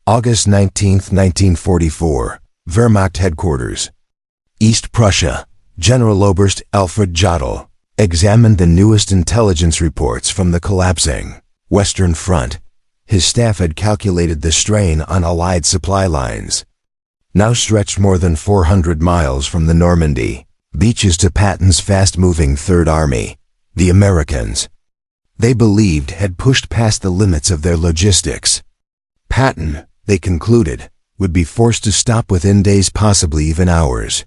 August 19, 1944, Wehrmacht Headquarters. East Prussia, Generaloberst Alfred Jodl examined the newest intelligence reports from the collapsing Western Front. His staff had calculated the strain on Allied supply lines, now stretched more than 400 miles from the Normandy beaches to Patton's fast-moving Third Army. The Americans, they believed, had pushed past the limits of their logistics. Patton, they concluded, would be forced to stop within days, possibly even hours.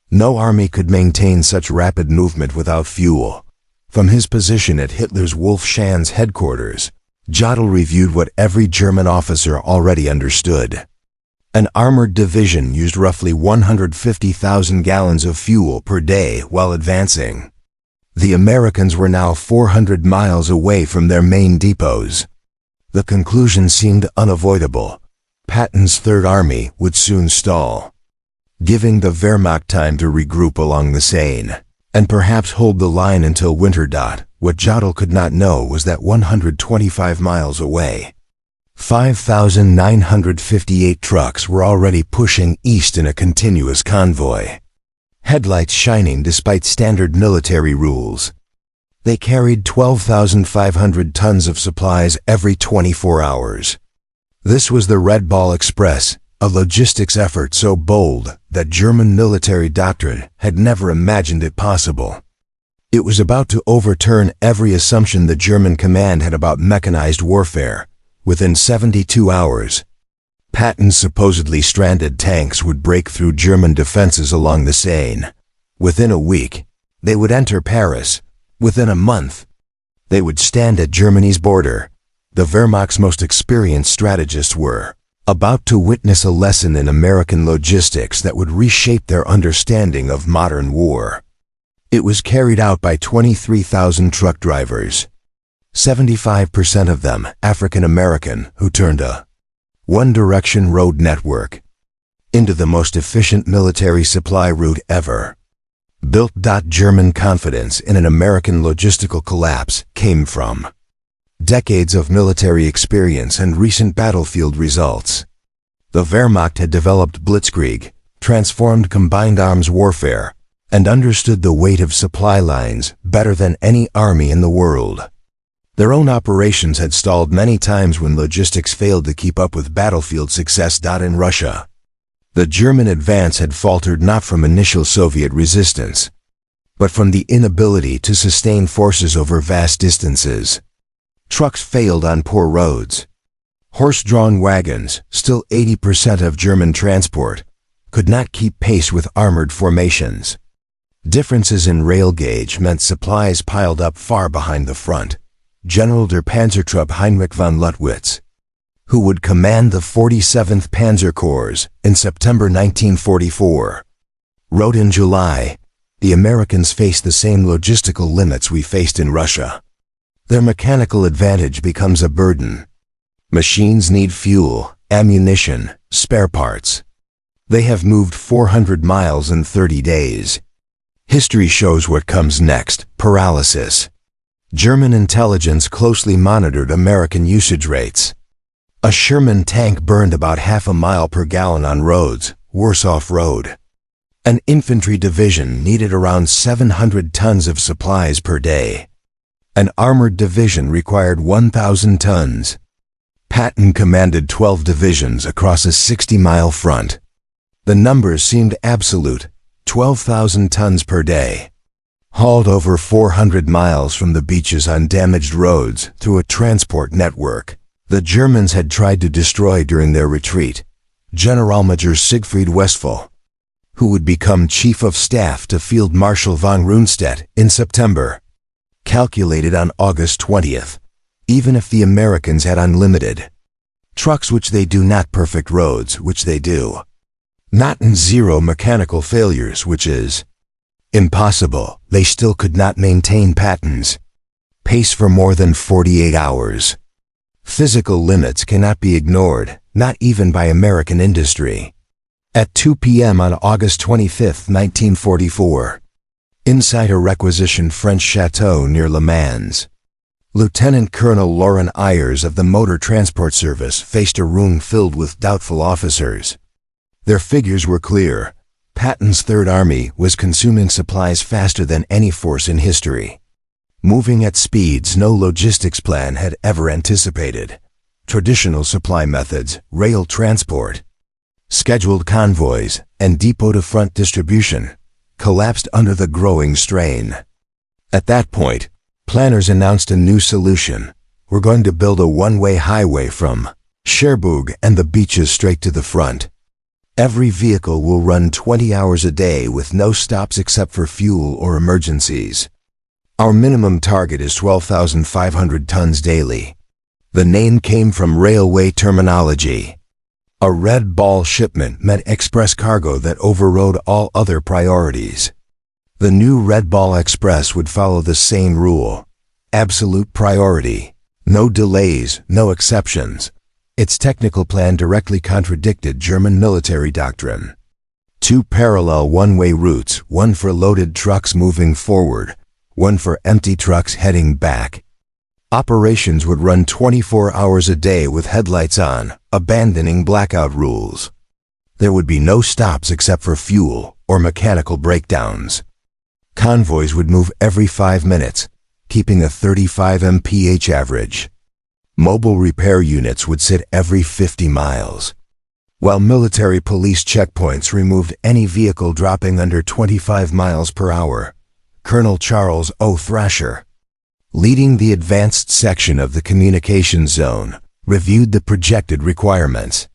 No army could maintain such rapid movement without fuel. From his position at Hitler's Wolfschanz headquarters, Jodl reviewed what every German officer already understood. An armored division used roughly 150,000 gallons of fuel per day while advancing. The Americans were now 400 miles away from their main depots. The conclusion seemed unavoidable. Patton's Third Army would soon stall, giving the Wehrmacht time to regroup along the Seine, and perhaps hold the line until winter. What Jodl could not know was that 125 miles away, 5,958 trucks were already pushing east in a continuous convoy, headlights shining despite standard military rules. They carried 12,500 tons of supplies every 24 hours. This was the Red Ball Express, a logistics effort so bold that German military doctrine had never imagined it possible. It was about to overturn every assumption the German command had about mechanized warfare. Within 72 hours, Patton's supposedly stranded tanks would break through German defenses along the Seine. Within a week, they would enter Paris. Within a month, they would stand at Germany's border. The Wehrmacht's most experienced strategists were about to witness a lesson in American logistics that would reshape their understanding of modern war. It was carried out by 23,000 truck drivers, 75% of them African American, who turned a one-direction road network into the most efficient military supply route ever built. German confidence in an American logistical collapse came from decades of military experience and recent battlefield results. The Wehrmacht had developed blitzkrieg, transformed combined arms warfare, and understood the weight of supply lines better than any army in the world. Their own operations had stalled many times when logistics failed to keep up with battlefield success. In Russia, the German advance had faltered not from initial Soviet resistance, but from the inability to sustain forces over vast distances. Trucks failed on poor roads. Horse-drawn wagons, still 80% of German transport, could not keep pace with armored formations. Differences in rail gauge meant supplies piled up far behind the front. General der Panzertruppe Heinrich von Luttwitz, who would command the 47th Panzer Corps in September 1944, wrote in July, "The Americans face the same logistical limits we faced in Russia. Their mechanical advantage becomes a burden. Machines need fuel, ammunition, spare parts. They have moved 400 miles in 30 days. History shows what comes next: paralysis." German intelligence closely monitored American usage rates. A Sherman tank burned about half a mile per gallon on roads, worse off-road. An infantry division needed around 700 tons of supplies per day. An armored division required 1,000 tons. Patton commanded 12 divisions across a 60-mile front. The numbers seemed absolute: 12,000 tons per day, hauled over 400 miles from the beaches on damaged roads through a transport network the Germans had tried to destroy during their retreat. Generalmajor Siegfried Westphal, who would become Chief of Staff to Field Marshal von Rundstedt in September, calculated on August 20th, even if the Americans had unlimited trucks, which they do, not perfect roads, which they do, not in zero mechanical failures, which is impossible, they still could not maintain Patton's pace for more than 48 hours. Physical limits cannot be ignored, not even by American industry. At 2 p.m. on August 25, 1944, inside a requisitioned French chateau near Le Mans, Lieutenant Colonel Lauren Ayers of the Motor Transport Service faced a room filled with doubtful officers. Their figures were clear. Patton's Third Army was consuming supplies faster than any force in history, moving at speeds no logistics plan had ever anticipated. Traditional supply methods, rail transport, scheduled convoys, and depot-to-front distribution collapsed under the growing strain. At that point, planners announced a new solution. We're going to build a one-way highway from Cherbourg and the beaches straight to the front. Every vehicle will run 20 hours a day with no stops except for fuel or emergencies. Our minimum target is 12,500 tons daily. The name came from railway terminology. A red ball shipment meant express cargo that overrode all other priorities. The new Red Ball Express would follow the same rule. Absolute priority. No delays, no exceptions. Its technical plan directly contradicted German military doctrine. Two parallel one-way routes, one for loaded trucks moving forward, one for empty trucks heading back. Operations would run 24 hours a day with headlights on, abandoning blackout rules. There would be no stops except for fuel or mechanical breakdowns. Convoys would move every 5 minutes, keeping a 35 mph average. Mobile repair units would sit every 50 miles. While military police checkpoints removed any vehicle dropping under 25 miles per hour, Colonel Charles O. Thrasher, leading the advanced section of the communications zone, reviewed the projected requirements.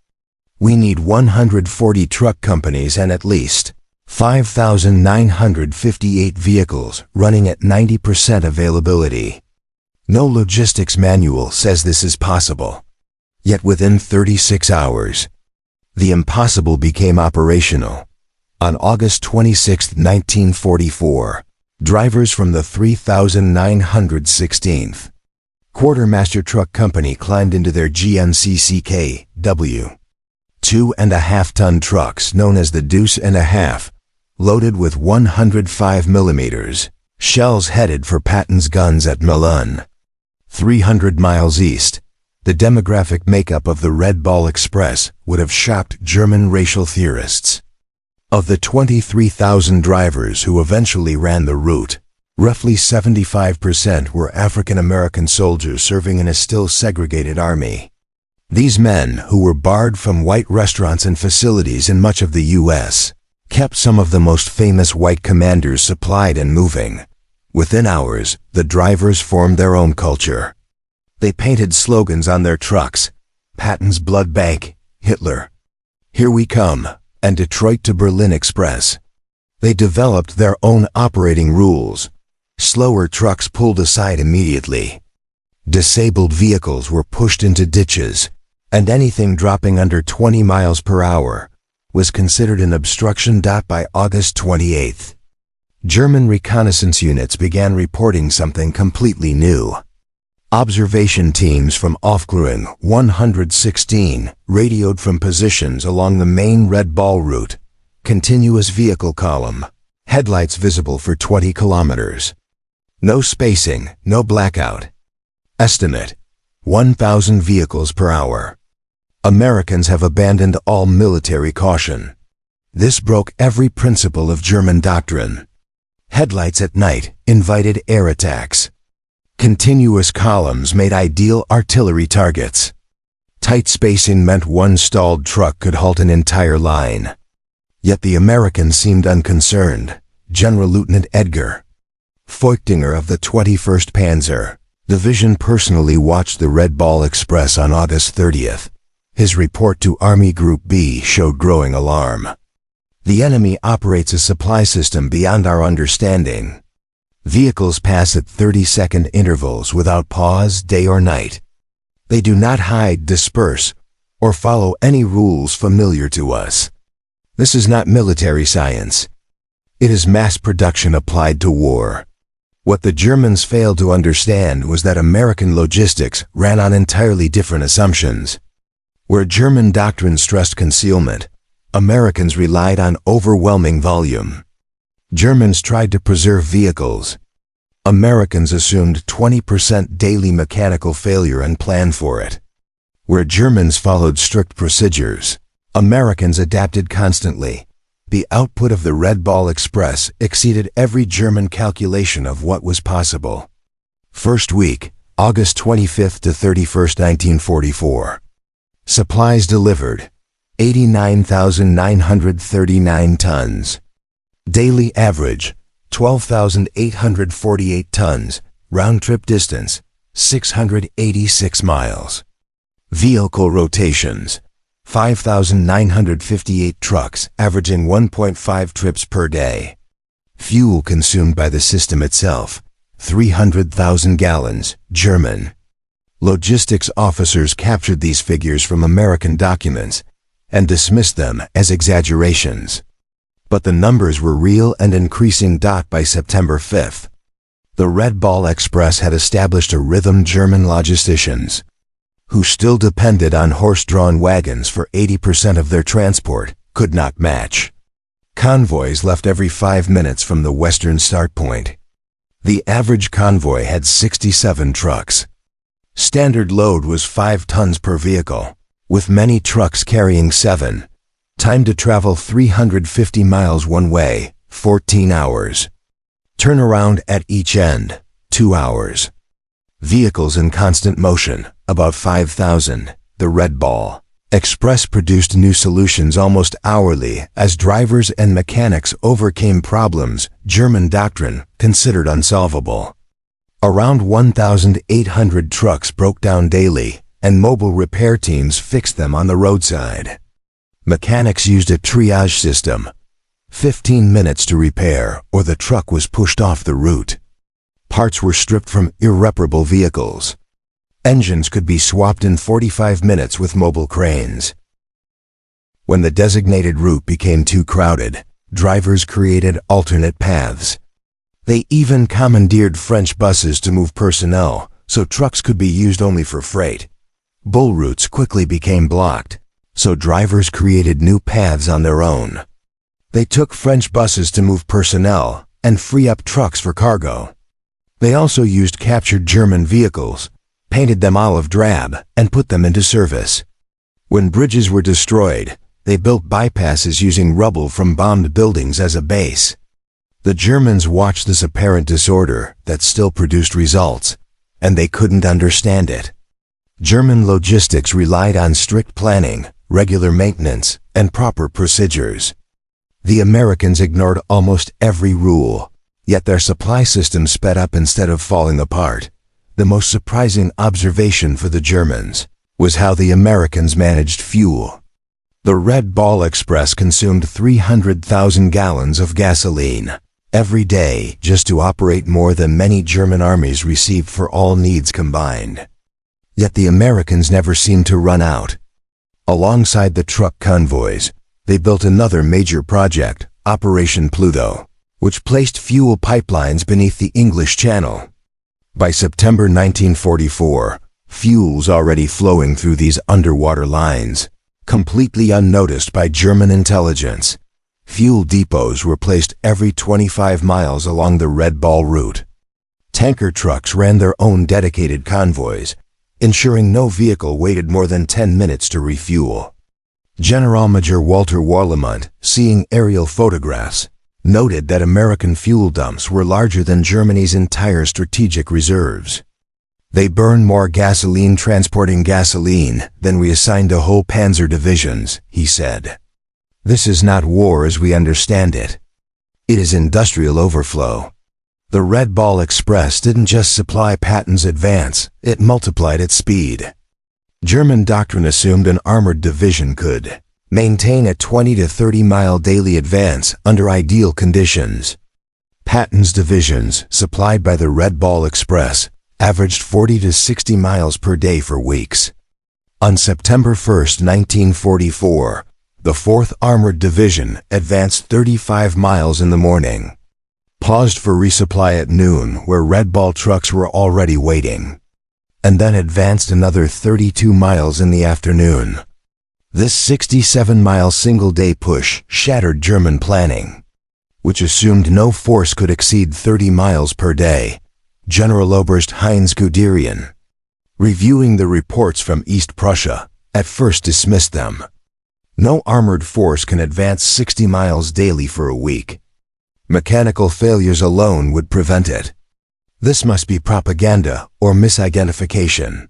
We need 140 truck companies and at least 5,958 vehicles running at 90% availability. No logistics manual says this is possible. Yet within 36 hours, the impossible became operational. On August 26, 1944, drivers from the 3,916th Quartermaster Truck Company climbed into their GMCCK W 2.5-ton trucks known as the Deuce and a Half, loaded with 105 mm shells headed for Patton's guns at Melun. 300 miles east, the demographic makeup of the Red Ball Express would have shocked German racial theorists. Of the 23,000 drivers who eventually ran the route, roughly 75% were African American soldiers serving in a still segregated army. These men, who were barred from white restaurants and facilities in much of the U.S., kept some of the most famous white commanders supplied and moving. Within hours, the drivers formed their own culture. They painted slogans on their trucks: Patton's Blood Bank, Hitler, Here We Come, and Detroit to Berlin Express. They developed their own operating rules. Slower trucks pulled aside immediately. Disabled vehicles were pushed into ditches, and anything dropping under 20 miles per hour was considered an obstruction. By August 28th, German reconnaissance units began reporting something completely new. Observation teams from Aufklärung 116 radioed from positions along the main Red Ball route. Continuous vehicle column. Headlights visible for 20 kilometers. No spacing, no blackout. Estimate: 1,000 vehicles per hour. Americans have abandoned all military caution. This broke every principle of German doctrine. Headlights at night invited air attacks. Continuous columns made ideal artillery targets. Tight spacing meant one stalled truck could halt an entire line. Yet the Americans seemed unconcerned. General Lieutenant Edgar Feuchtinger of the 21st Panzer Division personally watched the Red Ball Express on August 30th. His report to Army Group B showed growing alarm. The enemy operates a supply system beyond our understanding. Vehicles pass at 30-second intervals without pause, day or night. They do not hide, disperse, or follow any rules familiar to us. This is not military science. It is mass production applied to war. What the Germans failed to understand was that American logistics ran on entirely different assumptions. Where German doctrine stressed concealment, Americans relied on overwhelming volume. Germans tried to preserve vehicles. Americans assumed 20% daily mechanical failure and planned for it. Where Germans followed strict procedures, Americans adapted constantly. The output of the Red Ball Express exceeded every German calculation of what was possible. First week, August 25th to 31st, 1944. Supplies delivered, 89,939 tons. Daily average, 12,848 tons. Round-trip distance, 686 miles. Vehicle rotations, 5,958 trucks, averaging 1.5 trips per day. Fuel consumed by the system itself, 300,000 gallons, German. Logistics officers captured these figures from American documents and dismissed them as exaggerations. But the numbers were real and increasing. By September 5th, the Red Ball Express had established a rhythm. German logisticians, who still depended on horse-drawn wagons for 80% of their transport, could not match. Convoys left every 5 minutes from the western start point. The average convoy had 67 trucks. Standard load was 5 tons per vehicle, with many trucks carrying 7. Time to travel 350 miles one way, 14 hours. Turnaround at each end, 2 hours. Vehicles in constant motion, about 5,000. The Red Ball Express produced new solutions almost hourly as drivers and mechanics overcame problems German doctrine considered unsolvable. Around 1,800 trucks broke down daily, and mobile repair teams fixed them on the roadside. Mechanics used a triage system. 15 minutes to repair, or the truck was pushed off the route. Parts were stripped from irreparable vehicles. Engines could be swapped in 45 minutes with mobile cranes. When the designated route became too crowded, drivers created alternate paths. They even commandeered French buses to move personnel, so trucks could be used only for freight. Bull routes quickly became blocked, so drivers created new paths on their own. They took French buses to move personnel and free up trucks for cargo. They also used captured German vehicles, painted them olive drab, and put them into service. When bridges were destroyed, they built bypasses using rubble from bombed buildings as a base. The Germans watched this apparent disorder that still produced results, and they couldn't understand it. German logistics relied on strict planning, regular maintenance, and proper procedures. The Americans ignored almost every rule, yet their supply system sped up instead of falling apart. The most surprising observation for the Germans was how the Americans managed fuel. The Red Ball Express consumed 300,000 gallons of gasoline every day just to operate, more than many German armies received for all needs combined. Yet the Americans never seemed to run out. Alongside the truck convoys, they built another major project, Operation Pluto, which placed fuel pipelines beneath the English Channel. By September 1944, fuel's already flowing through these underwater lines, completely unnoticed by German intelligence. Fuel depots were placed every 25 miles along the Red Ball route. Tanker trucks ran their own dedicated convoys, ensuring no vehicle waited more than 10 minutes to refuel. General Major Walter Warlimont, seeing aerial photographs, noted that American fuel dumps were larger than Germany's entire strategic reserves. They burned more gasoline transporting gasoline than we assigned to whole panzer divisions, he said. This is not war as we understand it. It is industrial overflow. The Red Ball Express didn't just supply Patton's advance, it multiplied its speed. German doctrine assumed an armored division could maintain a 20 to 30 mile daily advance under ideal conditions. Patton's divisions, supplied by the Red Ball Express, averaged 40 to 60 miles per day for weeks. On September 1, 1944, the 4th Armored Division advanced 35 miles in the morning, paused for resupply at noon where Red Ball trucks were already waiting, and then advanced another 32 miles in the afternoon. This 67-mile single-day push shattered German planning, which assumed no force could exceed 30 miles per day, Generaloberst Heinz Guderian, reviewing the reports from East Prussia, at first dismissed them. No armored force can advance 60 miles daily for a week. Mechanical failures alone would prevent it. This must be propaganda or misidentification.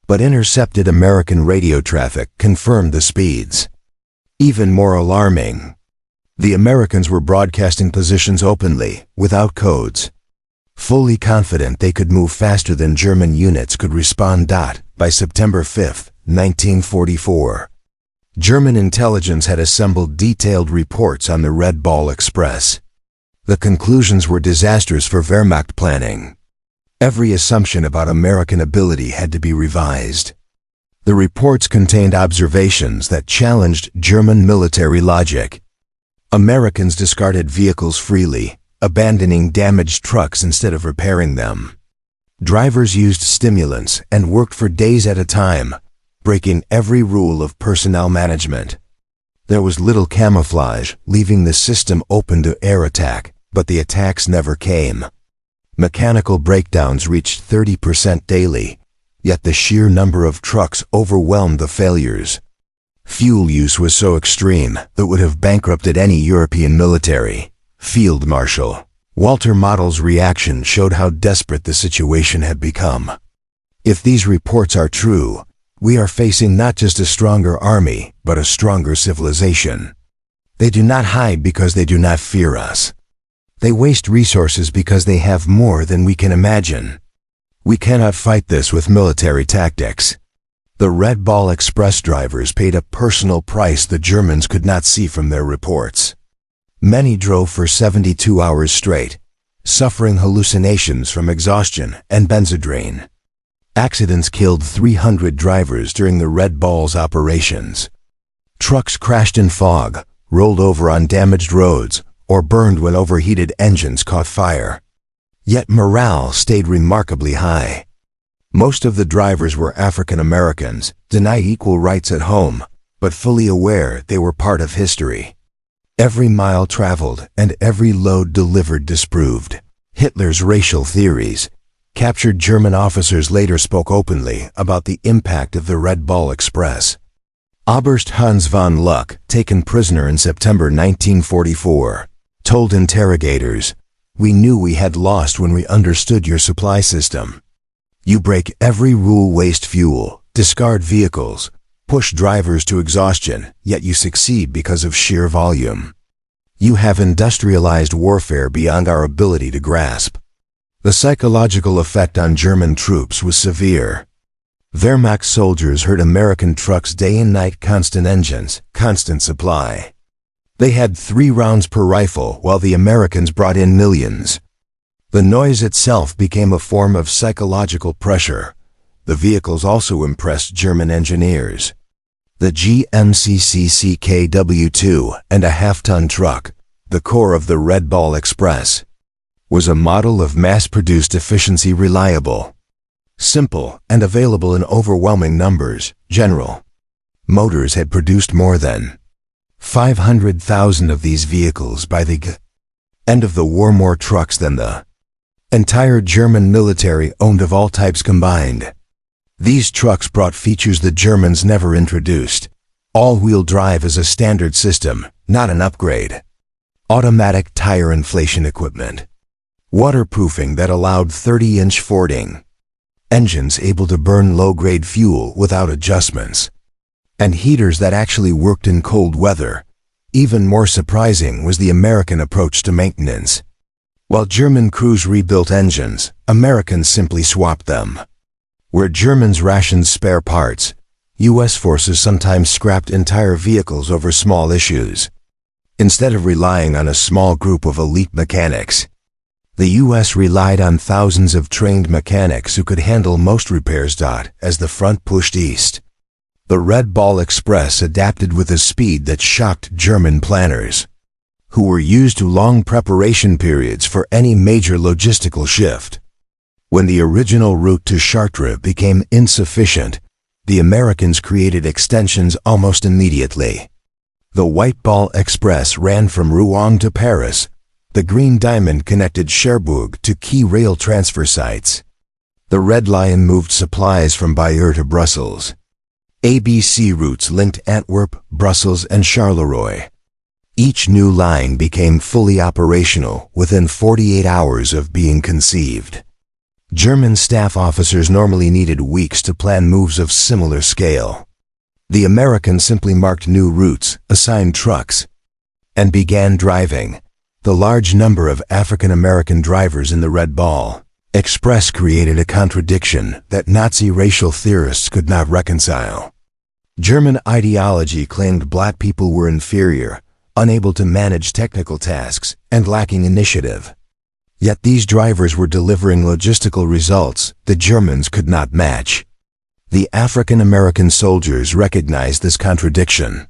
But intercepted American radio traffic confirmed the speeds. Even more alarming, the Americans were broadcasting positions openly, without codes. Fully confident they could move faster than German units could respond. By September 5, 1944, German intelligence had assembled detailed reports on the Red Ball Express. The conclusions were disastrous for Wehrmacht planning. Every assumption about American ability had to be revised. The reports contained observations that challenged German military logic. Americans discarded vehicles freely, abandoning damaged trucks instead of repairing them. Drivers used stimulants and worked for days at a time, breaking every rule of personnel management. There was little camouflage, leaving the system open to air attack, but the attacks never came. Mechanical breakdowns reached 30% daily, yet the sheer number of trucks overwhelmed the failures. Fuel use was so extreme that would have bankrupted any European military. Field Marshal Walter Model's reaction showed how desperate the situation had become. If these reports are true, we are facing not just a stronger army, but a stronger civilization. They do not hide because they do not fear us. They waste resources because they have more than we can imagine. We cannot fight this with military tactics. The Red Ball Express drivers paid a personal price the Germans could not see from their reports. Many drove for 72 hours straight, suffering hallucinations from exhaustion and benzodrine. Accidents killed 300 drivers during the Red Ball's operations. Trucks crashed in fog, rolled over on damaged roads, or burned when overheated engines caught fire. Yet morale stayed remarkably high. Most of the drivers were African Americans, denied equal rights at home, but fully aware they were part of history. Every mile traveled and every load delivered disproved Hitler's racial theories. Captured German officers later spoke openly about the impact of the Red Ball Express. Oberst Hans von Luck, taken prisoner in September 1944, told interrogators, "We knew we had lost when we understood your supply system. You break every rule, waste fuel, discard vehicles, push drivers to exhaustion, yet you succeed because of sheer volume. You have industrialized warfare beyond our ability to grasp." The psychological effect on German troops was severe. Wehrmacht soldiers heard American trucks day and night, constant engines, constant supply. They had 3 rounds per rifle while the Americans brought in millions. The noise itself became a form of psychological pressure. The vehicles also impressed German engineers. The GMCC KW2 and a half-ton truck, the core of the Red Ball Express, was a model of mass-produced efficiency, reliable, simple, and available in overwhelming numbers. General Motors had produced more than 500,000 of these vehicles by the end of the war, more trucks than the entire German military owned of all types combined. These trucks brought features the Germans never introduced. All-wheel drive is a standard system, not an upgrade. Automatic tire inflation equipment. Waterproofing that allowed 30-inch fording. Engines able to burn low-grade fuel without adjustments. And heaters that actually worked in cold weather. Even more surprising was the American approach to maintenance. While German crews rebuilt engines, Americans simply swapped them. Where Germans rationed spare parts, U.S. forces sometimes scrapped entire vehicles over small issues. Instead of relying on a small group of elite mechanics, the U.S. relied on thousands of trained mechanics who could handle most repairs. As the front pushed east, the Red Ball Express adapted with a speed that shocked German planners, who were used to long preparation periods for any major logistical shift. When the original route to Chartres became insufficient, the Americans created extensions almost immediately. The White Ball Express ran from Rouen to Paris, The Green Diamond connected Cherbourg to key rail transfer sites. The Red Lion moved supplies from Bayeux to Brussels. ABC routes linked Antwerp, Brussels, and Charleroi. Each new line became fully operational within 48 hours of being conceived. German staff officers normally needed weeks to plan moves of similar scale. The Americans simply marked new routes, assigned trucks, and began driving. The large number of African American drivers in the Red Ball Express created a contradiction that Nazi racial theorists could not reconcile. German ideology claimed black people were inferior, unable to manage technical tasks, and lacking initiative. Yet these drivers were delivering logistical results the Germans could not match. The African American soldiers recognized this contradiction.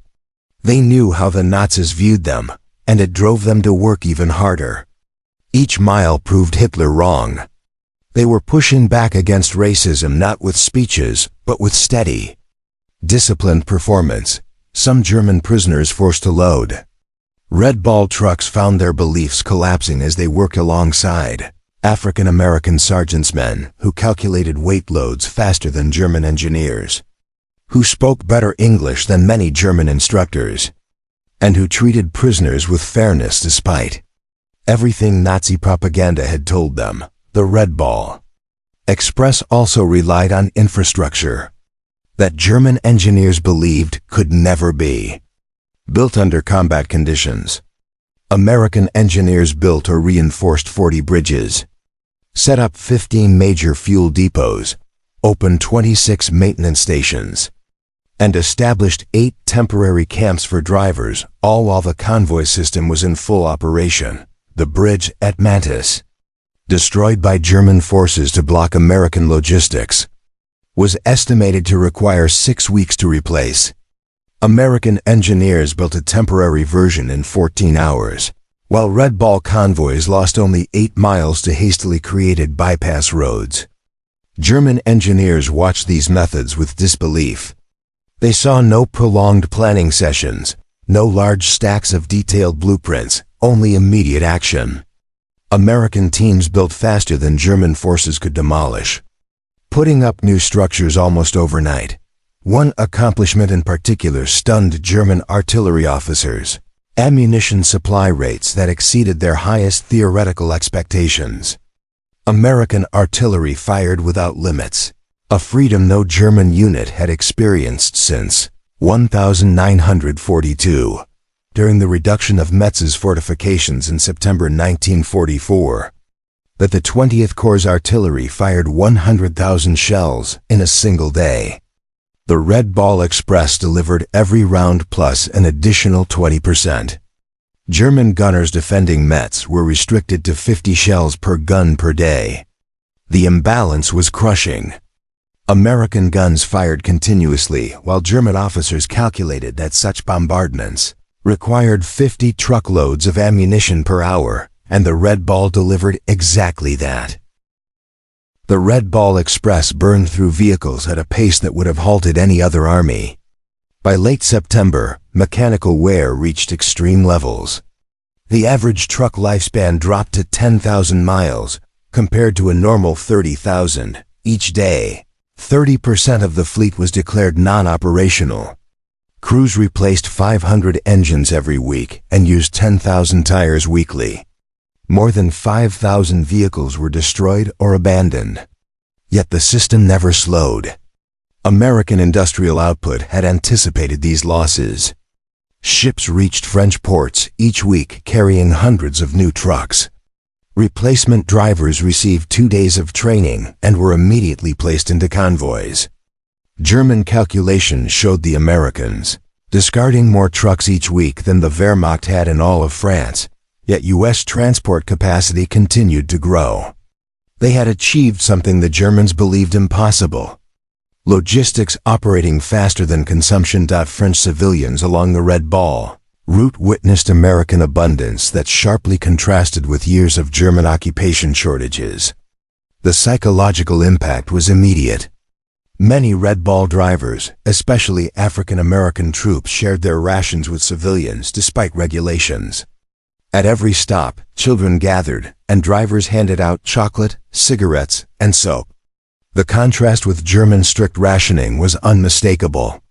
They knew how the Nazis viewed them, and it drove them to work even harder. Each mile proved Hitler wrong. They were pushing back against racism not with speeches, but with steady, disciplined performance. Some German prisoners forced to load. Red Ball trucks found their beliefs collapsing as they worked alongside African American sergeants' men who calculated weight loads faster than German engineers, who spoke better English than many German instructors, and who treated prisoners with fairness despite everything Nazi propaganda had told them. The Red Ball Express also relied on infrastructure that German engineers believed could never be built under combat conditions. American engineers built or reinforced 40 bridges, set up 15 major fuel depots, opened 26 maintenance stations, and established 8 temporary camps for drivers, all while the convoy system was in full operation. The bridge at Mantus, destroyed by German forces to block American logistics, was estimated to require 6 weeks to replace. American engineers built a temporary version in 14 hours, while Red Ball convoys lost only 8 miles to hastily created bypass roads. German engineers watched these methods with disbelief. They saw no prolonged planning sessions, no large stacks of detailed blueprints, only immediate action. American teams built faster than German forces could demolish, putting up new structures almost overnight. One accomplishment in particular stunned German artillery officers: ammunition supply rates that exceeded their highest theoretical expectations. American artillery fired without limits, a freedom no German unit had experienced since 1942. During the reduction of Metz's fortifications in September 1944, that the 20th Corps artillery fired 100,000 shells in a single day. The Red Ball Express delivered every round plus an additional 20%. German gunners defending Metz were restricted to 50 shells per gun per day. The imbalance was crushing. American guns fired continuously while German officers calculated that such bombardments required 50 truckloads of ammunition per hour, and the Red Ball delivered exactly that. The Red Ball Express burned through vehicles at a pace that would have halted any other army. By late September, mechanical wear reached extreme levels. The average truck lifespan dropped to 10,000 miles, compared to a normal 30,000 each day. 30% of the fleet was declared non-operational. Crews replaced 500 engines every week and used 10,000 tires weekly. More than 5,000 vehicles were destroyed or abandoned. Yet the system never slowed. American industrial output had anticipated these losses. Ships reached French ports each week carrying hundreds of new trucks. Replacement drivers received 2 days of training and were immediately placed into convoys. German calculations showed the Americans discarding more trucks each week than the Wehrmacht had in all of France, yet U.S. transport capacity continued to grow. They had achieved something the Germans believed impossible: logistics operating faster than consumption. French civilians along the Red Ball route witnessed American abundance that sharply contrasted with years of German occupation shortages. The psychological impact was immediate. Many Red Ball drivers, especially African American troops, shared their rations with civilians despite regulations. At every stop, children gathered, and drivers handed out chocolate, cigarettes, and soap. The contrast with German strict rationing was unmistakable.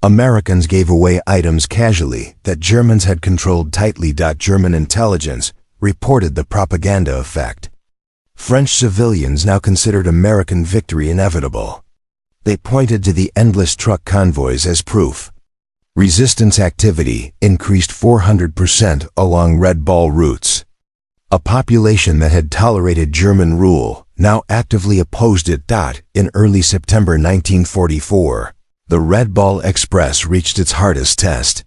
Americans gave away items casually that Germans had controlled tightly. German intelligence reported the propaganda effect. French civilians now considered American victory inevitable. They pointed to the endless truck convoys as proof. Resistance activity increased 400% along Red Ball routes. A population that had tolerated German rule now actively opposed it. In early September 1944, the Red Ball Express reached its hardest test.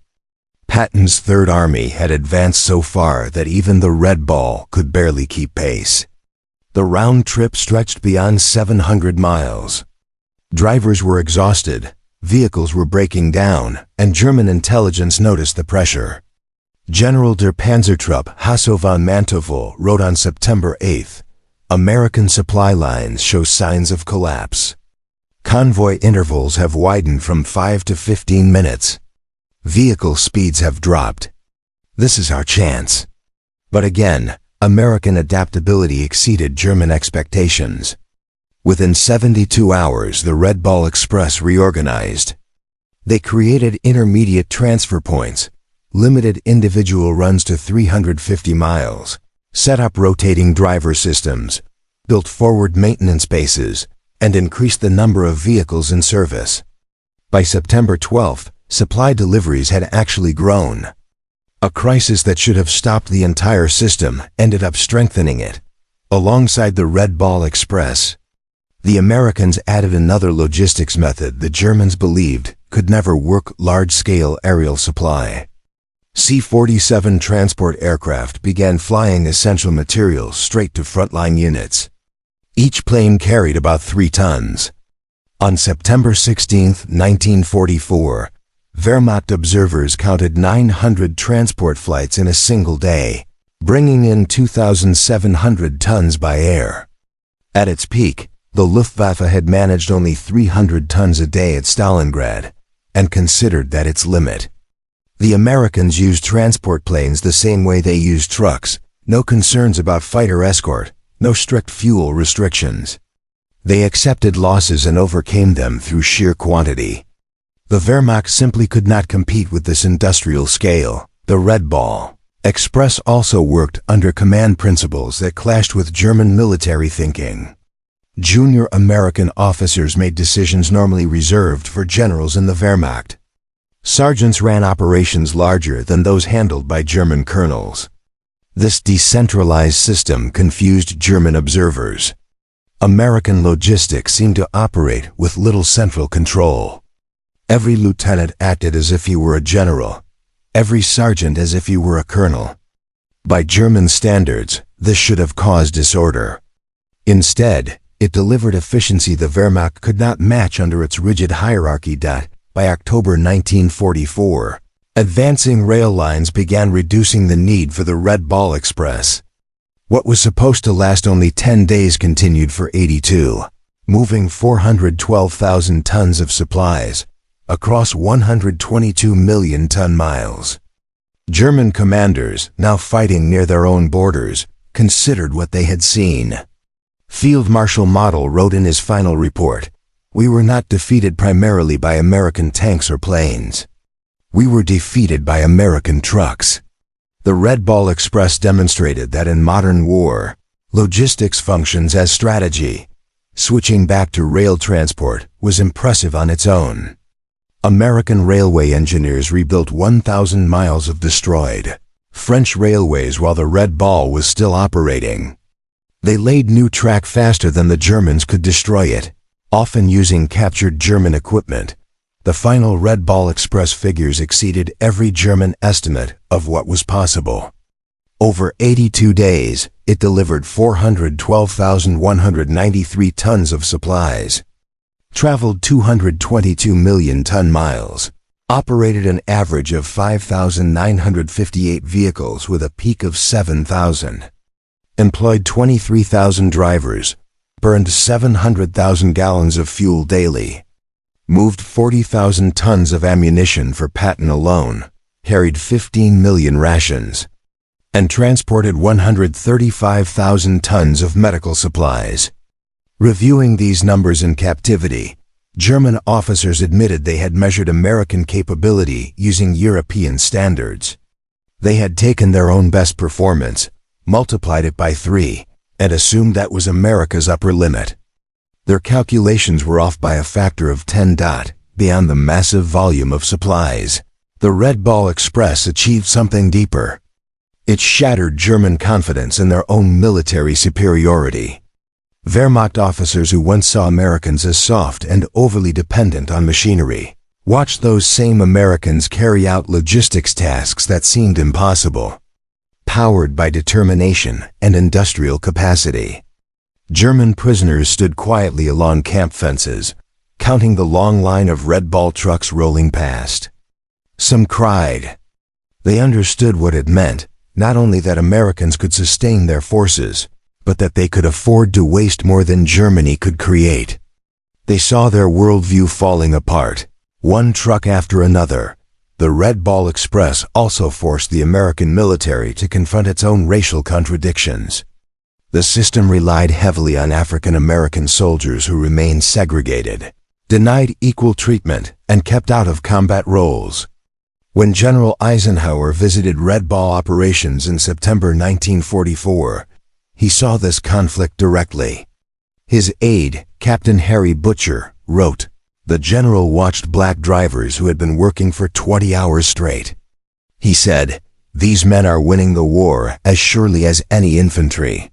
Patton's Third Army had advanced so far that even the Red Ball could barely keep pace. The round trip stretched beyond 700 miles. Drivers were exhausted, vehicles were breaking down, and German intelligence noticed the pressure. General der Panzertruppe Hasso von Manteuffel wrote on September 8, "American supply lines show signs of collapse. Convoy intervals have widened from 5 to 15 minutes. Vehicle speeds have dropped. This is our chance." But again, American adaptability exceeded German expectations. Within 72 hours, the Red Ball Express reorganized. They created intermediate transfer points, limited individual runs to 350 miles, set up rotating driver systems, built forward maintenance bases, and increased the number of vehicles in service. By September 12, supply deliveries had actually grown. A crisis that should have stopped the entire system ended up strengthening it. Alongside the Red Ball Express, the Americans added another logistics method the Germans believed could never work: large-scale aerial supply. C-47 transport aircraft began flying essential materials straight to frontline units. Each plane carried about 3 tons. On September 16, 1944, Wehrmacht observers counted 900 transport flights in a single day, bringing in 2,700 tons by air. At its peak, the Luftwaffe had managed only 300 tons a day at Stalingrad, and considered that its limit. The Americans used transport planes the same way they used trucks: no concerns about fighter escort, no strict fuel restrictions. They accepted losses and overcame them through sheer quantity. The Wehrmacht simply could not compete with this industrial scale. The Red Ball Express also worked under command principles that clashed with German military thinking. Junior American officers made decisions normally reserved for generals in the Wehrmacht. Sergeants ran operations larger than those handled by German colonels. This decentralized system confused German observers. American logistics seemed to operate with little central control. Every lieutenant acted as if he were a general, every sergeant as if he were a colonel. By German standards, this should have caused disorder. Instead, it delivered efficiency the Wehrmacht could not match under its rigid hierarchy. By October 1944, advancing rail lines began reducing the need for the Red Ball Express. What was supposed to last only 10 days continued for 82, moving 412,000 tons of supplies across 122 million ton miles. German commanders, now fighting near their own borders, considered what they had seen. Field Marshal Model wrote in his final report, "We were not defeated primarily by American tanks or planes. We were defeated by American trucks." The Red Ball Express demonstrated that in modern war, logistics functions as strategy. Switching back to rail transport was impressive on its own. American railway engineers rebuilt 1,000 miles of destroyed French railways while the Red Ball was still operating. They laid new track faster than the Germans could destroy it, often using captured German equipment. The final Red Ball Express figures exceeded every German estimate of what was possible. Over 82 days, it delivered 412,193 tons of supplies, traveled 222 million ton miles, operated an average of 5,958 vehicles with a peak of 7,000, employed 23,000 drivers, burned 700,000 gallons of fuel daily, moved 40,000 tons of ammunition for Patton alone, carried 15 million rations. and transported 135,000 tons of medical supplies. Reviewing these numbers in captivity, German officers admitted they had measured American capability using European standards. They had taken their own best performance, multiplied it by 3, and assumed that was America's upper limit. Their calculations were off by a factor of 10. Beyond the massive volume of supplies, the Red Ball Express achieved something deeper. It shattered German confidence in their own military superiority. Wehrmacht officers who once saw Americans as soft and overly dependent on machinery watched those same Americans carry out logistics tasks that seemed impossible. Powered by determination and industrial capacity, German prisoners stood quietly along camp fences, counting the long line of Red Ball trucks rolling past. Some cried. They understood what it meant, not only that Americans could sustain their forces, but that they could afford to waste more than Germany could create. They saw their worldview falling apart, one truck after another. The Red Ball Express also forced the American military to confront its own racial contradictions. The system relied heavily on African American soldiers who remained segregated, denied equal treatment, and kept out of combat roles. When General Eisenhower visited Red Ball operations in September 1944, he saw this conflict directly. His aide, Captain Harry Butcher, wrote, "The general watched black drivers who had been working for 20 hours straight. He said, 'These men are winning the war as surely as any infantry.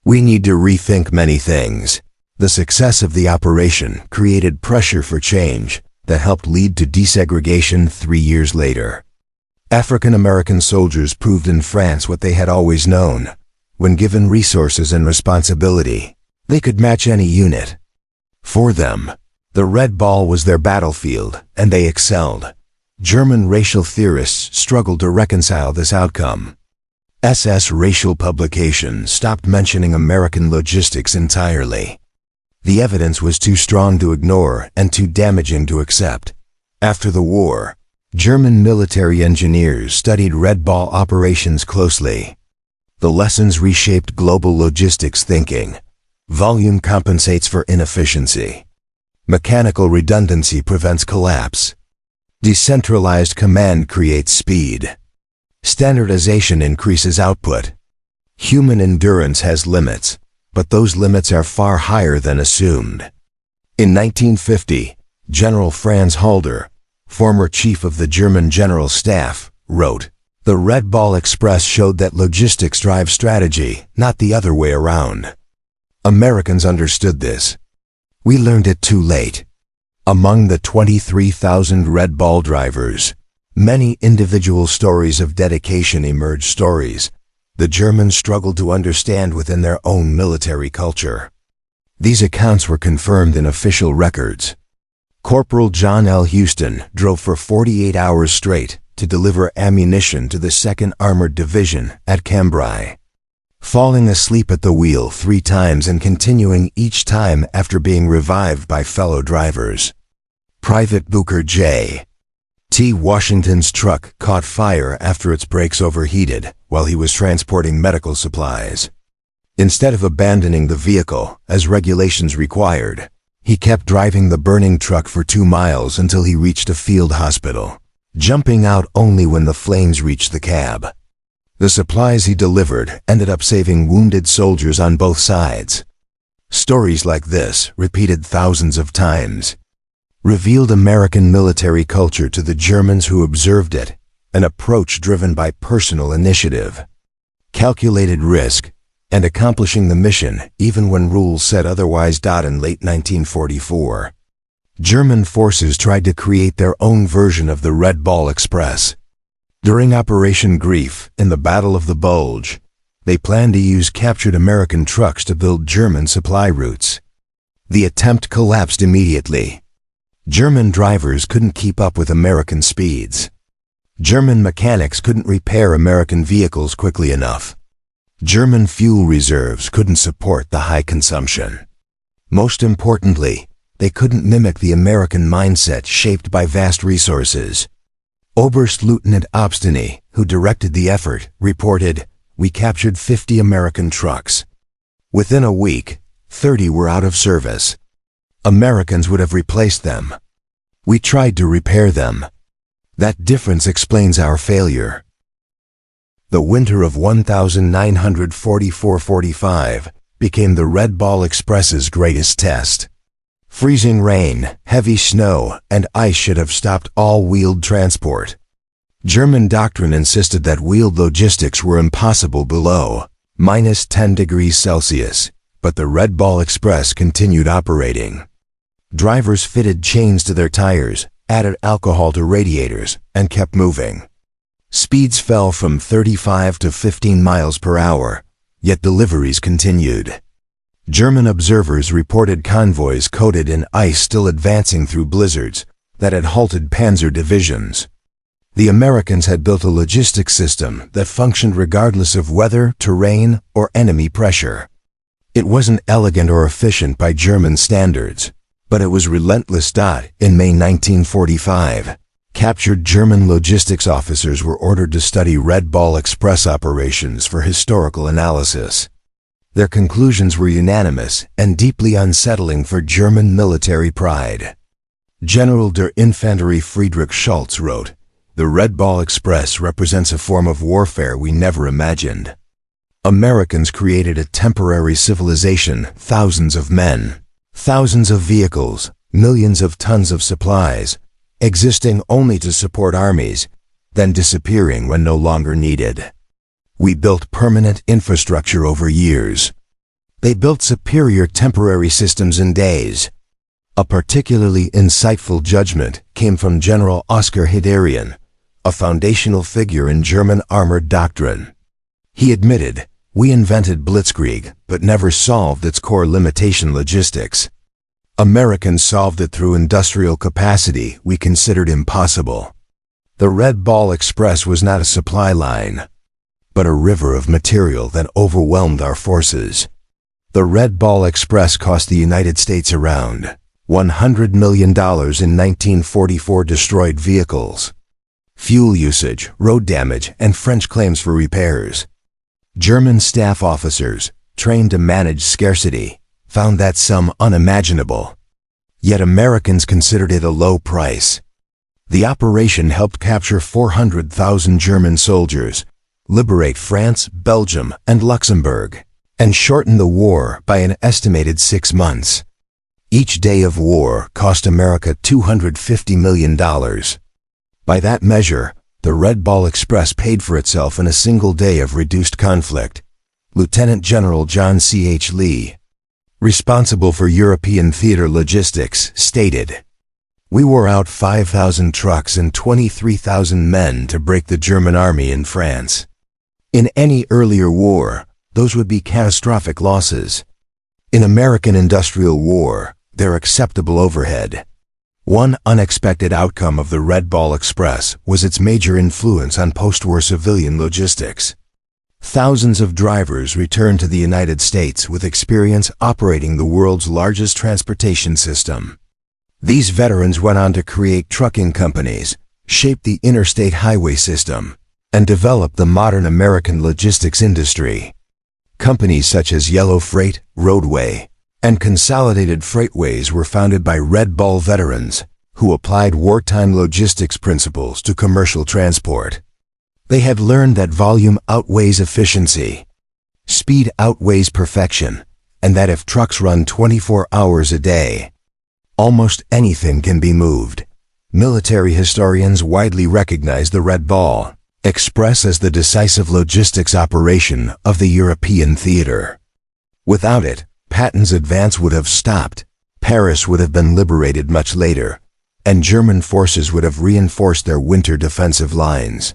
We need to rethink many things.'" The success of the operation created pressure for change that helped lead to desegregation 3 years later. African American soldiers proved in France what they had always known. When given resources and responsibility, they could match any unit. For them, the Red Ball was their battlefield, and they excelled. German racial theorists struggled to reconcile this outcome. SS racial publications stopped mentioning American logistics entirely. The evidence was too strong to ignore and too damaging to accept. After the war, German military engineers studied Red Ball operations closely. The lessons reshaped global logistics thinking. Volume compensates for inefficiency. Mechanical redundancy prevents collapse. Decentralized command creates speed. Standardization increases output. Human endurance has limits, but those limits are far higher than assumed. In 1950, General Franz Halder, former chief of the German General Staff, wrote, "The Red Ball Express showed that logistics drives strategy, not the other way around." Americans understood this. We learned it too late. Among the 23,000 Red Ball drivers, many individual stories of dedication emerged, stories the Germans struggled to understand within their own military culture. These accounts were confirmed in official records. Corporal John L. Houston drove for 48 hours straight to deliver ammunition to the 2nd Armored Division at Cambrai, falling asleep at the wheel 3 times and continuing each time after being revived by fellow drivers. Private Booker J. T. Washington's truck caught fire after its brakes overheated while he was transporting medical supplies. Instead of abandoning the vehicle, as regulations required, he kept driving the burning truck for 2 miles until he reached a field hospital, jumping out only when the flames reached the cab. The supplies he delivered ended up saving wounded soldiers on both sides. Stories like this, repeated thousands of times, revealed American military culture to the Germans who observed it, an approach driven by personal initiative, calculated risk, and accomplishing the mission even when rules said otherwise. In late 1944, German forces tried to create their own version of the Red Ball Express. During Operation Grief in the Battle of the Bulge, they planned to use captured American trucks to build German supply routes. The attempt collapsed immediately. German drivers couldn't keep up with American speeds. German mechanics couldn't repair American vehicles quickly enough. German fuel reserves couldn't support the high consumption. Most importantly, they couldn't mimic the American mindset shaped by vast resources. Oberstleutnant Obstany, who directed the effort, reported, "We captured 50 American trucks. Within a week, 30 were out of service. Americans would have replaced them. We tried to repair them. That difference explains our failure." The winter of 1944-45 became the Red Ball Express's greatest test. Freezing rain, heavy snow, and ice should have stopped all wheeled transport. German doctrine insisted that wheeled logistics were impossible below -10 degrees Celsius, but the Red Ball Express continued operating. Drivers fitted chains to their tires, added alcohol to radiators, and kept moving. Speeds fell from 35 to 15 miles per hour, yet deliveries continued. German observers reported convoys coated in ice still advancing through blizzards that had halted panzer divisions. The Americans had built a logistics system that functioned regardless of weather, terrain, or enemy pressure. It wasn't elegant or efficient by German standards, but it was relentless. In May 1945, captured German logistics officers were ordered to study Red Ball Express operations for historical analysis. Their conclusions were unanimous and deeply unsettling for German military pride. General der Infanterie Friedrich Schulz wrote, "The Red Ball Express represents a form of warfare we never imagined. Americans created a temporary civilization, thousands of men, thousands of vehicles, millions of tons of supplies, existing only to support armies, then disappearing when no longer needed. We built permanent infrastructure over years. They built superior temporary systems in days." A particularly insightful judgment came from General Oskar Hiderian, a foundational figure in German armored doctrine. He admitted, "We invented blitzkrieg, but never solved its core limitation: logistics. Americans solved it through industrial capacity we considered impossible." The Red Ball Express was not a supply line, but a river of material that overwhelmed our forces. The Red Ball Express cost the United States around $100 million in 1944 destroyed vehicles, fuel usage, road damage, and French claims for repairs. German staff officers, trained to manage scarcity, found that sum unimaginable. Yet Americans considered it a low price. The operation helped capture 400,000 German soldiers, liberate France, Belgium, and Luxembourg, and shorten the war by an estimated 6 months. Each day of war cost America $250 million. By that measure, the Red Ball Express paid for itself in a single day of reduced conflict. Lieutenant General John C. H. Lee, responsible for European theater logistics, stated, "We wore out 5,000 trucks and 23,000 men to break the German army in France. In any earlier war, those would be catastrophic losses. In American industrial war, they're acceptable overhead." One unexpected outcome of the Red Ball Express was its major influence on post-war civilian logistics. Thousands of drivers returned to the United States with experience operating the world's largest transportation system. These veterans went on to create trucking companies, shape the interstate highway system, and develop the modern American logistics industry. Companies such as Yellow Freight, Roadway, and Consolidated Freightways were founded by Red Ball veterans who applied wartime logistics principles to commercial transport. They had learned that volume outweighs efficiency, speed outweighs perfection, and that if trucks run 24 hours a day, almost anything can be moved. Military historians widely recognize the Red Ball Express as the decisive logistics operation of the European theater. Without it, Patton's advance would have stopped, Paris would have been liberated much later, and German forces would have reinforced their winter defensive lines.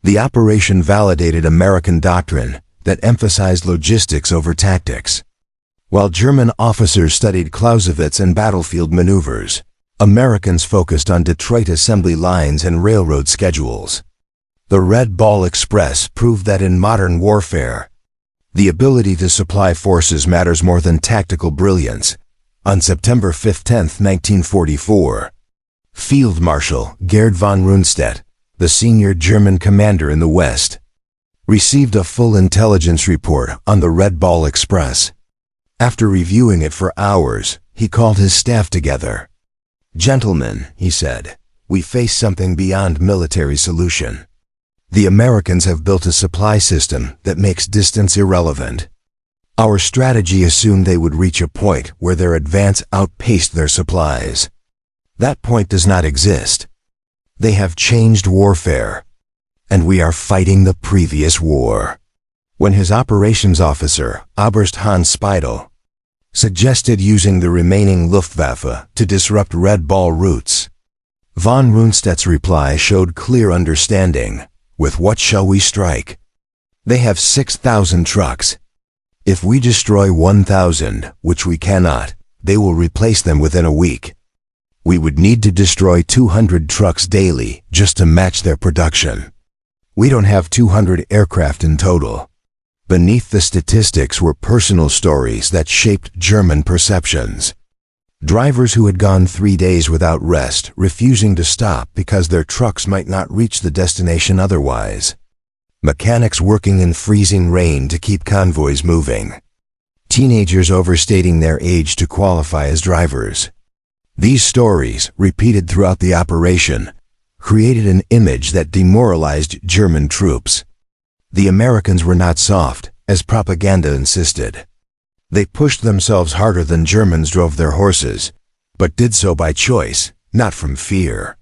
The operation validated American doctrine that emphasized logistics over tactics. While German officers studied Clausewitz and battlefield maneuvers, Americans focused on Detroit assembly lines and railroad schedules. The Red Ball Express proved that in modern warfare, the ability to supply forces matters more than tactical brilliance. On September 5, 1944, Field Marshal Gerd von Rundstedt the senior German commander in the West, received a full intelligence report on the Red Ball Express. After reviewing it for hours, he called his staff together. "Gentlemen," he said, "we face something beyond military solution. The Americans have built a supply system that makes distance irrelevant. Our strategy assumed they would reach a point where their advance outpaced their supplies. That point does not exist. They have changed warfare, and we are fighting the previous war." When his operations officer, Oberst Hans Speidel, suggested using the remaining Luftwaffe to disrupt Red Ball routes, von Rundstedt's reply showed clear understanding. "With what shall we strike? They have 6,000 trucks. If we destroy 1,000, which we cannot, they will replace them within a week. We would need to destroy 200 trucks daily just to match their production. We don't have 200 aircraft in total." Beneath the statistics were personal stories that shaped German perceptions. Drivers who had gone 3 days without rest, refusing to stop because their trucks might not reach the destination otherwise. Mechanics working in freezing rain to keep convoys moving. Teenagers overstating their age to qualify as drivers. These stories, repeated throughout the operation, created an image that demoralized German troops. The Americans were not soft, as propaganda insisted. They pushed themselves harder than Germans drove their horses, but did so by choice, not from fear.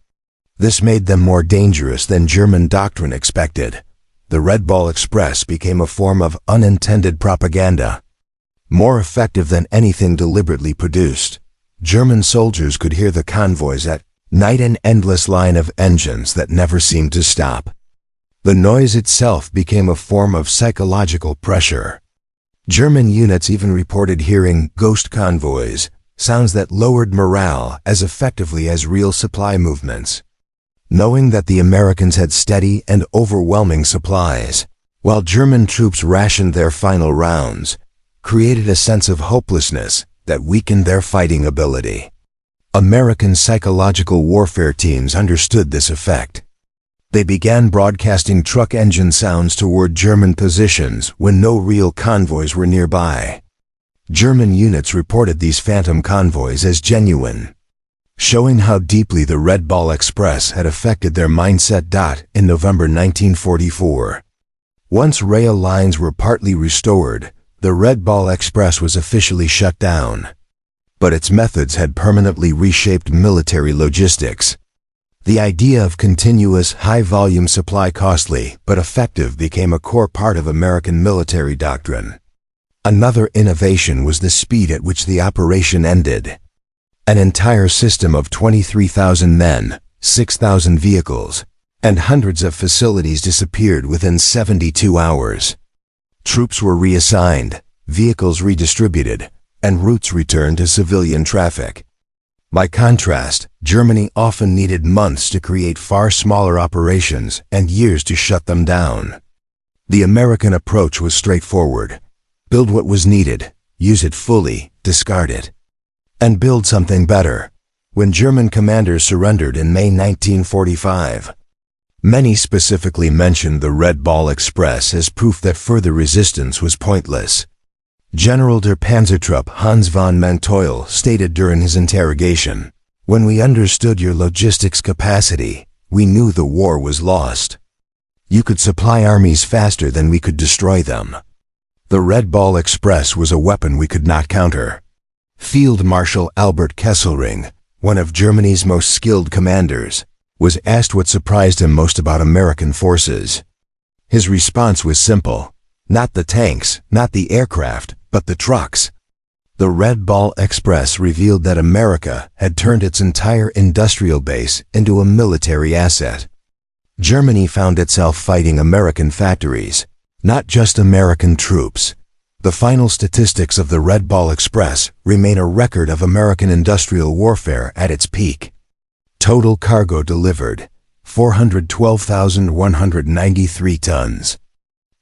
This made them more dangerous than German doctrine expected. The Red Ball Express became a form of unintended propaganda. More effective than anything deliberately produced, German soldiers could hear the convoys at night, an endless line of engines that never seemed to stop. The noise itself became a form of psychological pressure. German units even reported hearing ghost convoys, sounds that lowered morale as effectively as real supply movements. Knowing that the Americans had steady and overwhelming supplies, while German troops rationed their final rounds, created a sense of hopelessness that weakened their fighting ability. American psychological warfare teams understood this effect. They began broadcasting truck engine sounds toward German positions when no real convoys were nearby. German units reported these phantom convoys as genuine, showing how deeply the Red Ball Express had affected their mindset. In November 1944, once rail lines were partly restored, the Red Ball Express was officially shut down. But its methods had permanently reshaped military logistics. The idea of continuous, high-volume supply, costly but effective, became a core part of American military doctrine. Another innovation was the speed at which the operation ended. An entire system of 23,000 men, 6,000 vehicles, and hundreds of facilities disappeared within 72 hours. Troops were reassigned, vehicles redistributed, and routes returned to civilian traffic. By contrast, Germany often needed months to create far smaller operations and years to shut them down. The American approach was straightforward. Build what was needed, use it fully, discard it, and build something better. When German commanders surrendered in May 1945, many specifically mentioned the Red Ball Express as proof that further resistance was pointless. General der Panzertruppe Hans von Manteuil stated during his interrogation, "When we understood your logistics capacity, we knew the war was lost. You could supply armies faster than we could destroy them." The Red Ball Express was a weapon we could not counter. Field Marshal Albert Kesselring, one of Germany's most skilled commanders, was asked what surprised him most about American forces. His response was simple: not the tanks, not the aircraft, but the trucks. The Red Ball Express revealed that America had turned its entire industrial base into a military asset. Germany found itself fighting American factories, not just American troops. The final statistics of the Red Ball Express remain a record of American industrial warfare at its peak. Total cargo delivered, 412,193 tons.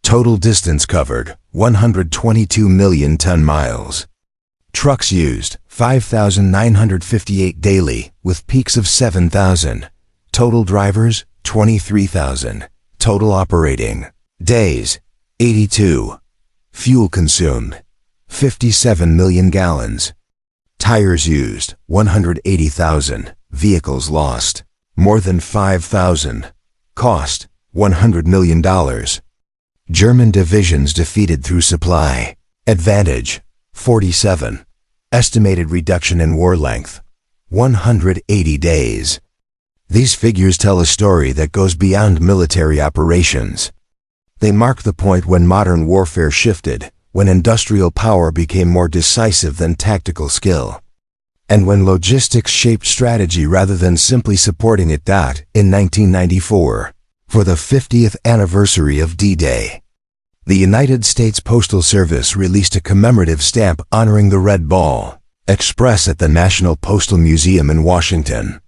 Total distance covered, 122 million ton-miles. Trucks used, 5,958 daily, with peaks of 7,000. Total drivers, 23,000. Total operating days, 82. Fuel consumed, 57 million gallons. Tires used, 180,000. Vehicles lost, more than 5,000. Cost, $100 million. German divisions defeated through supply. Advantage, 47. Estimated reduction in war length, 180 days. These figures tell a story that goes beyond military operations. They mark the point when modern warfare shifted, when industrial power became more decisive than tactical skill, and when logistics shaped strategy rather than simply supporting it. In 1994, for the 50th anniversary of D-Day, the United States Postal Service released a commemorative stamp honoring the Red Ball Express at the National Postal Museum in Washington,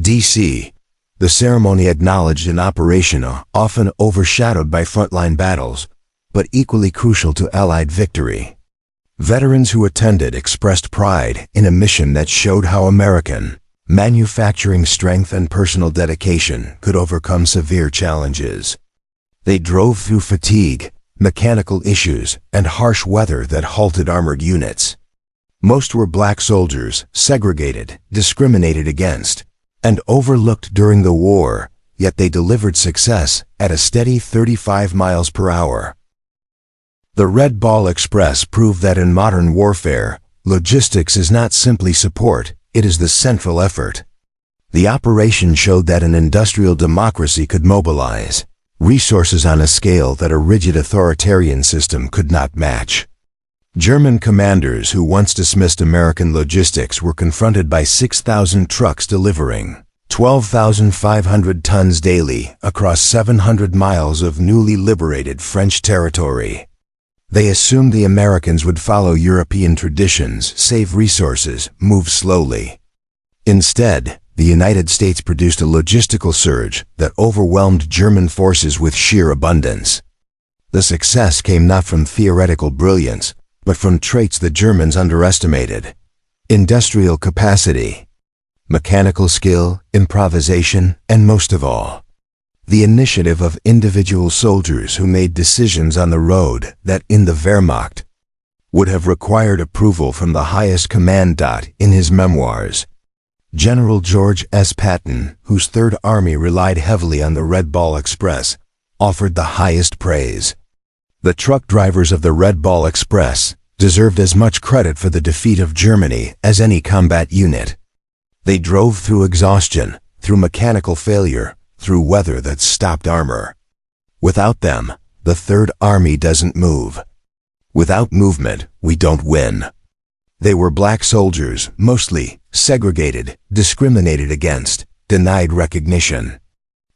D.C. The ceremony acknowledged an operation often overshadowed by frontline battles, but equally crucial to Allied victory. Veterans who attended expressed pride in a mission that showed how American manufacturing strength and personal dedication could overcome severe challenges. They drove through fatigue, mechanical issues, and harsh weather that halted armored units. Most were black soldiers, segregated, discriminated against, and overlooked during the war, yet they delivered success at a steady 35 miles per hour. The Red Ball Express proved that in modern warfare, logistics is not simply support, it is the central effort. The operation showed that an industrial democracy could mobilize resources on a scale that a rigid authoritarian system could not match. German commanders who once dismissed American logistics were confronted by 6,000 trucks delivering 12,500 tons daily across 700 miles of newly liberated French territory. They assumed the Americans would follow European traditions, save resources, move slowly. Instead, the United States produced a logistical surge that overwhelmed German forces with sheer abundance. The success came not from theoretical brilliance, but from traits the Germans underestimated: industrial capacity, mechanical skill, improvisation, and most of all, the initiative of individual soldiers who made decisions on the road that, in the Wehrmacht, would have required approval from the highest command. In his memoirs, General George S. Patton, whose Third Army relied heavily on the Red Ball Express, offered the highest praise. The truck drivers of the Red Ball Express deserved as much credit for the defeat of Germany as any combat unit. They drove through exhaustion, through mechanical failure, through weather that stopped armor. Without them, the Third Army doesn't move. Without movement, we don't win. They were black soldiers, mostly segregated, discriminated against, denied recognition.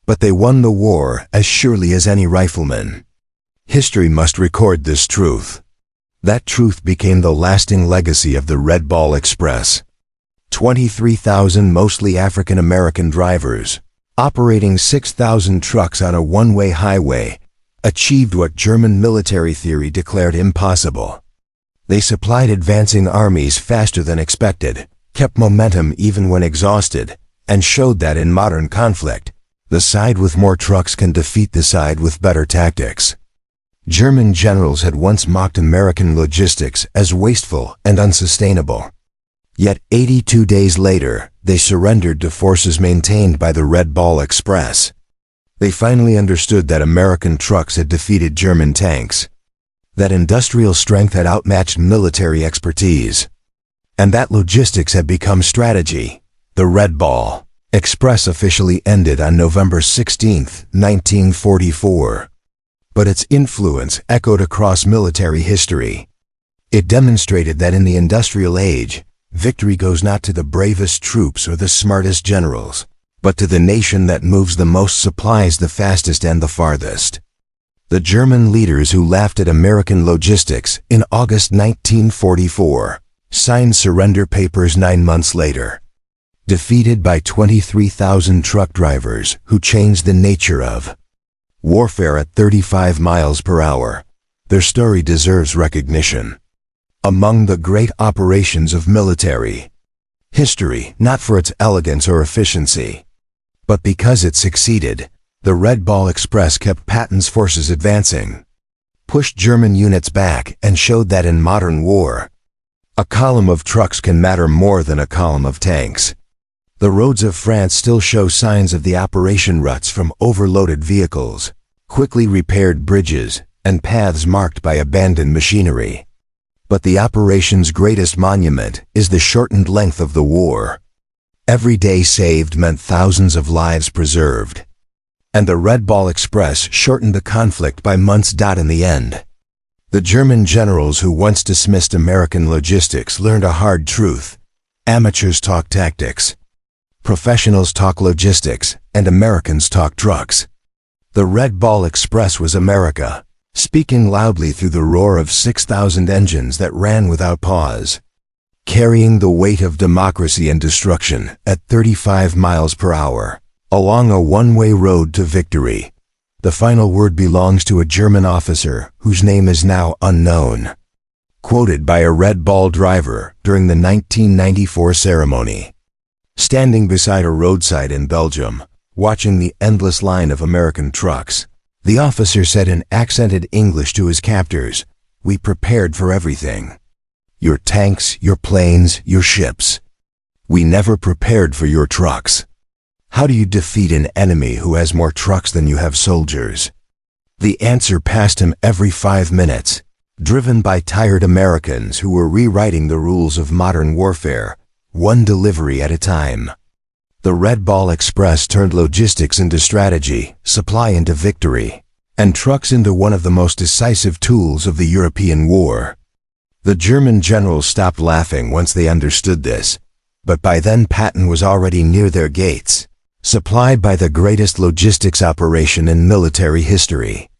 But they won the war as surely as any rifleman. History must record this truth. That truth became the lasting legacy of the Red Ball Express. 23,000 mostly African American drivers, operating 6,000 trucks on a one-way highway, achieved what German military theory declared impossible. They supplied advancing armies faster than expected, kept momentum even when exhausted, and showed that in modern conflict, the side with more trucks can defeat the side with better tactics. German generals had once mocked American logistics as wasteful and unsustainable. Yet 82 days later, they surrendered to forces maintained by the Red Ball Express. They finally understood that American trucks had defeated German tanks, that industrial strength had outmatched military expertise, and that logistics had become strategy. The Red Ball Express officially ended on November 16, 1944. But its influence echoed across military history. It demonstrated that in the industrial age, victory goes not to the bravest troops or the smartest generals, but to the nation that moves the most supplies the fastest and the farthest. The German leaders who laughed at American logistics in August 1944 signed surrender papers 9 months later. Defeated by 23,000 truck drivers who changed the nature of warfare at 35 miles per hour, their story deserves recognition. Among the great operations of military history, not for its elegance or efficiency, But because it succeeded, the Red Ball Express kept Patton's forces advancing, pushed German units back, and showed that in modern war, a column of trucks can matter more than a column of tanks. The roads of France still show signs of the operation ruts from overloaded vehicles, quickly repaired bridges, and paths marked by abandoned machinery. But the operation's greatest monument is the shortened length of the war. Every day saved meant thousands of lives preserved. And the Red Ball Express shortened the conflict by months. In the end, the German generals who once dismissed American logistics learned a hard truth. Amateurs talk tactics, professionals talk logistics, and Americans talk trucks. The Red Ball Express was America, speaking loudly through the roar of 6,000 engines that ran without pause, carrying the weight of democracy and destruction at 35 miles per hour, along a one-way road to victory. The final word belongs to a German officer whose name is now unknown, quoted by a Red Ball driver during the 1994 ceremony. Standing beside a roadside in Belgium, watching the endless line of American trucks, the officer said in accented English to his captors, "We prepared for everything. Your tanks, your planes, your ships. We never prepared for your trucks. How do you defeat an enemy who has more trucks than you have soldiers?" The answer passed him every 5 minutes, driven by tired Americans who were rewriting the rules of modern warfare, one delivery at a time. The Red Ball Express turned logistics into strategy, supply into victory, and trucks into one of the most decisive tools of the European war. The German generals stopped laughing once they understood this, but by then Patton was already near their gates, supplied by the greatest logistics operation in military history.